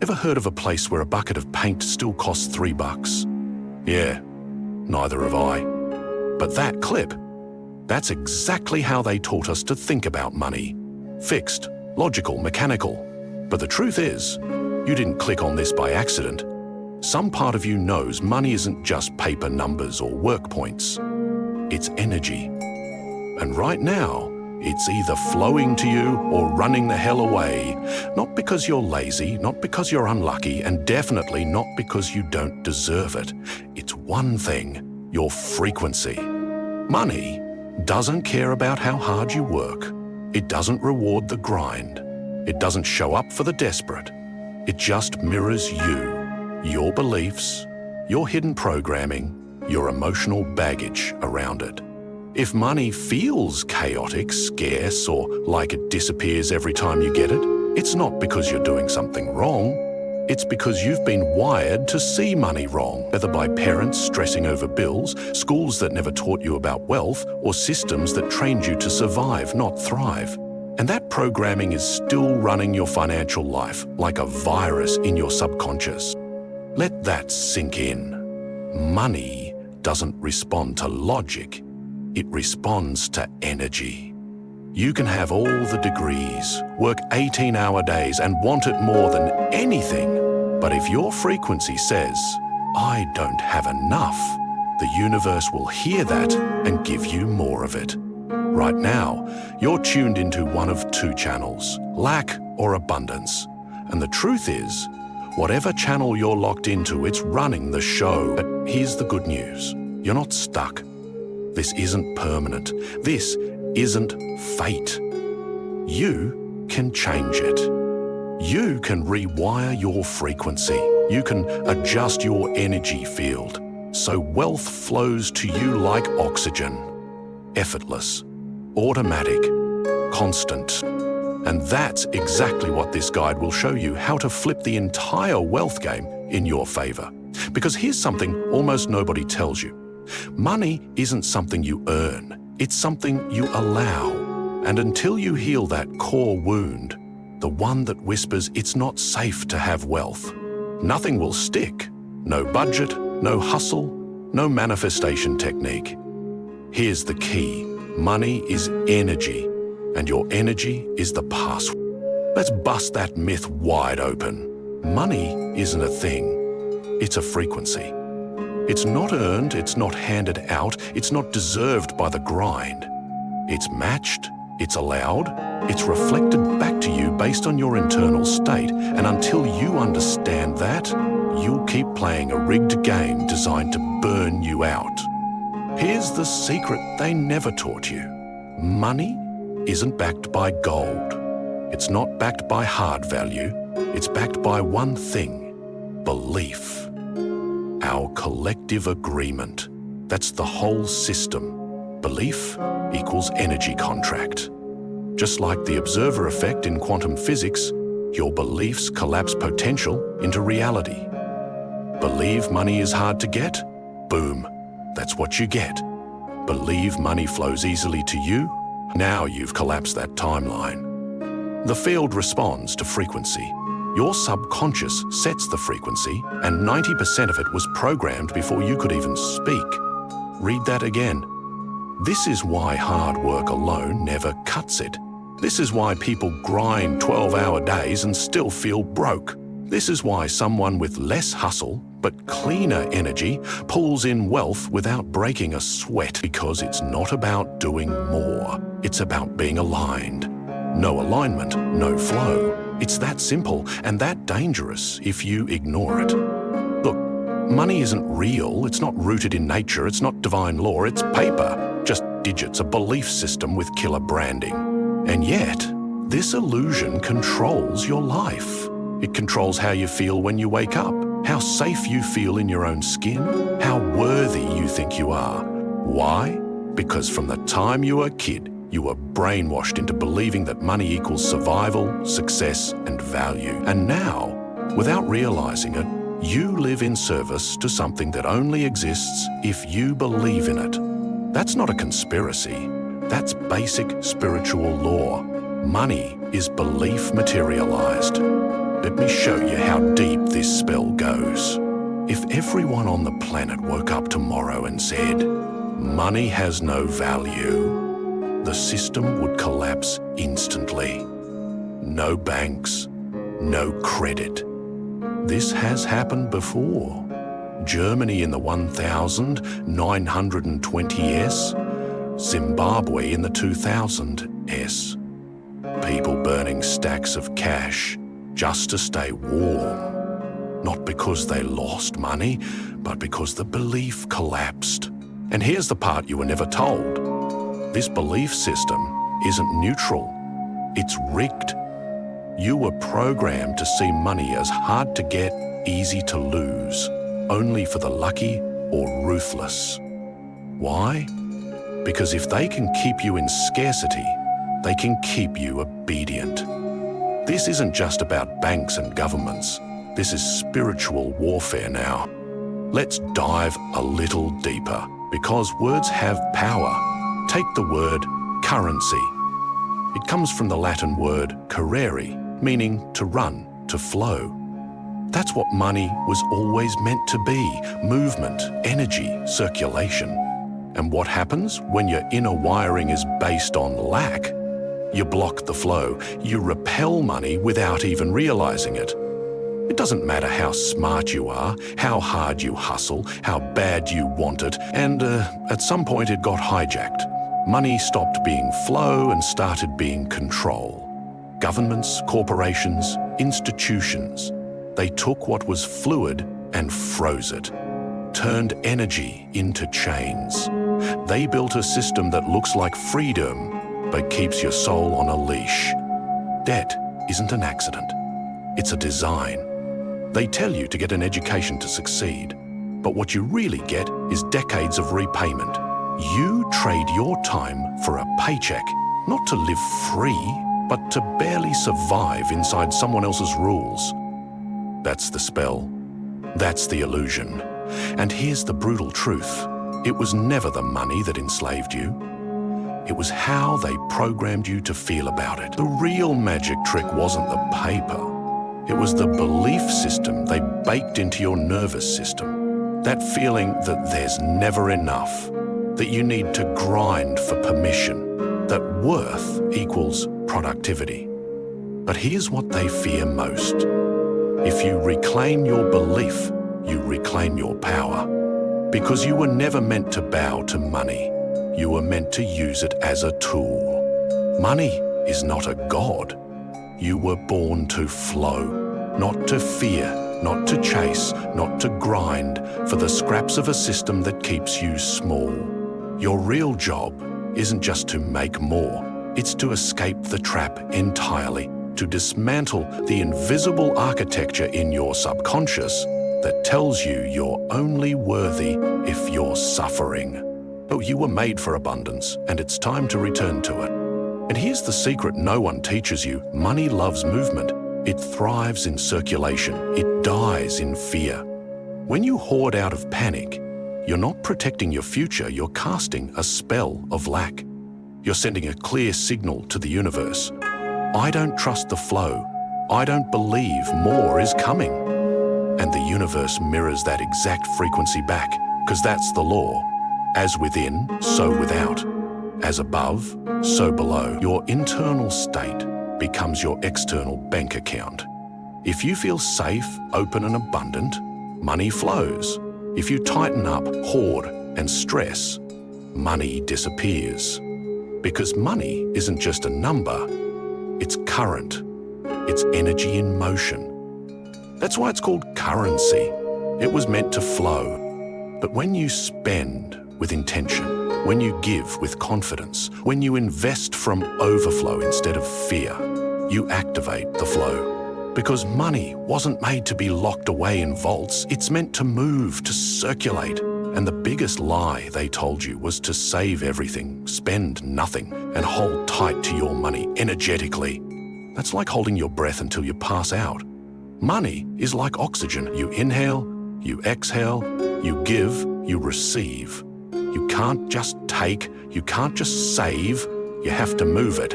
Ever heard of a place where a bucket of paint still costs $3? Yeah, neither have I. But that clip, that's exactly how they taught us to think about money. Fixed, logical, mechanical. But the truth is, you didn't click on this by accident. Some part of you knows money isn't just paper numbers or work points. It's energy. And right now, it's either flowing to you or running the hell away. Not because you're lazy, not because you're unlucky, and definitely not because you don't deserve it. It's one thing, your frequency. Money doesn't care about how hard you work. It doesn't reward the grind. It doesn't show up for the desperate. It just mirrors you, your beliefs, your hidden programming, your emotional baggage around it. If money feels chaotic, scarce, or like it disappears every time you get it, it's not because you're doing something wrong. It's because you've been wired to see money wrong, whether by parents stressing over bills, schools that never taught you about wealth, or systems that trained you to survive, not thrive. And that programming is still running your financial life like a virus in your subconscious. Let that sink in. Money doesn't respond to logic. It responds to energy. You can have all the degrees, work 18-hour days, and want it more than anything. But if your frequency says, "I don't have enough," the universe will hear that and give you more of it. Right now, you're tuned into one of two channels, lack or abundance. And the truth is, whatever channel you're locked into, it's running the show. But here's the good news. You're not stuck. This isn't permanent. This isn't fate. You can change it. You can rewire your frequency. You can adjust your energy field so wealth flows to you like oxygen. Effortless, automatic, constant. And that's exactly what this guide will show you, how to flip the entire wealth game in your favor. Because here's something almost nobody tells you. Money isn't something you earn, it's something you allow. And until you heal that core wound, the one that whispers it's not safe to have wealth, nothing will stick. No budget, no hustle, no manifestation technique. Here's the key. Money is energy, and your energy is the password. Let's bust that myth wide open. Money isn't a thing, it's a frequency. It's not earned, it's not handed out, it's not deserved by the grind. It's matched, it's allowed, it's reflected back to you based on your internal state. And until you understand that, you'll keep playing a rigged game designed to burn you out. Here's the secret they never taught you. Money isn't backed by gold. It's not backed by hard value. It's backed by one thing: belief. Our collective agreement. That's the whole system. Belief equals energy contract. Just like the observer effect in quantum physics, your beliefs collapse potential into reality. Believe money is hard to get? Boom, that's what you get. Believe money flows easily to you? Now you've collapsed that timeline. The field responds to frequency. Your subconscious sets the frequency, and 90% of it was programmed before you could even speak. Read that again. This is why hard work alone never cuts it. This is why people grind 12-hour days and still feel broke. This is why someone with less hustle but cleaner energy pulls in wealth without breaking a sweat, because it's not about doing more. It's about being aligned. No alignment, no flow. It's that simple and that dangerous if you ignore it. Look, money isn't real, it's not rooted in nature, it's not divine law, it's paper, just digits, a belief system with killer branding. And yet, this illusion controls your life. It controls how you feel when you wake up, how safe you feel in your own skin, how worthy you think you are. Why? Because from the time you were a kid, you were brainwashed into believing that money equals survival, success, and value. And now, without realizing it, you live in service to something that only exists if you believe in it. That's not a conspiracy. That's basic spiritual law. Money is belief materialized. Let me show you how deep this spell goes. If everyone on the planet woke up tomorrow and said, money has no value, the system would collapse instantly. No banks, no credit. This has happened before. Germany in the 1920s, Zimbabwe in the 2000s. People burning stacks of cash just to stay warm. Not because they lost money, but because the belief collapsed. And here's the part you were never told. This belief system isn't neutral. It's rigged. You were programmed to see money as hard to get, easy to lose, only for the lucky or ruthless. Why? Because if they can keep you in scarcity, they can keep you obedient. This isn't just about banks and governments. This is spiritual warfare now. Let's dive a little deeper, because words have power. Take the word currency. It comes from the Latin word currere, meaning to run, to flow. That's what money was always meant to be: movement, energy, circulation. And what happens when your inner wiring is based on lack? You block the flow. You repel money without even realizing it. It doesn't matter how smart you are, how hard you hustle, how bad you want it, and at some point it got hijacked. Money stopped being flow and started being control. Governments, corporations, institutions, they took what was fluid and froze it, turned energy into chains. They built a system that looks like freedom, but keeps your soul on a leash. Debt isn't an accident. It's a design. They tell you to get an education to succeed, but what you really get is decades of repayment. You trade your time for a paycheck, not to live free, but to barely survive inside someone else's rules. That's the spell. That's the illusion. And here's the brutal truth. It was never the money that enslaved you. It was how they programmed you to feel about it. The real magic trick wasn't the paper. It was the belief system they baked into your nervous system. That feeling that there's never enough, that you need to grind for permission, that worth equals productivity. But here's what they fear most. If you reclaim your belief, you reclaim your power. Because you were never meant to bow to money. You were meant to use it as a tool. Money is not a god. You were born to flow, not to fear, not to chase, not to grind for the scraps of a system that keeps you small. Your real job isn't just to make more. It's to escape the trap entirely, to dismantle the invisible architecture in your subconscious that tells you you're only worthy if you're suffering. Oh, you were made for abundance, and it's time to return to it. And here's the secret no one teaches you. Money loves movement. It thrives in circulation. It dies in fear. When you hoard out of panic, you're not protecting your future, you're casting a spell of lack. You're sending a clear signal to the universe. I don't trust the flow. I don't believe more is coming. And the universe mirrors that exact frequency back, because that's the law. As within, so without. As above, so below. Your internal state becomes your external bank account. If you feel safe, open and abundant, money flows. If you tighten up, hoard and stress, money disappears. Because money isn't just a number, it's current. It's energy in motion. That's why it's called currency. It was meant to flow. But when you spend with intention, when you give with confidence, when you invest from overflow instead of fear, you activate the flow. Because money wasn't made to be locked away in vaults. It's meant to move, to circulate. And the biggest lie they told you was to save everything, spend nothing, and hold tight to your money energetically. That's like holding your breath until you pass out. Money is like oxygen. You inhale, you exhale, you give, you receive. You can't just take, you can't just save, you have to move it.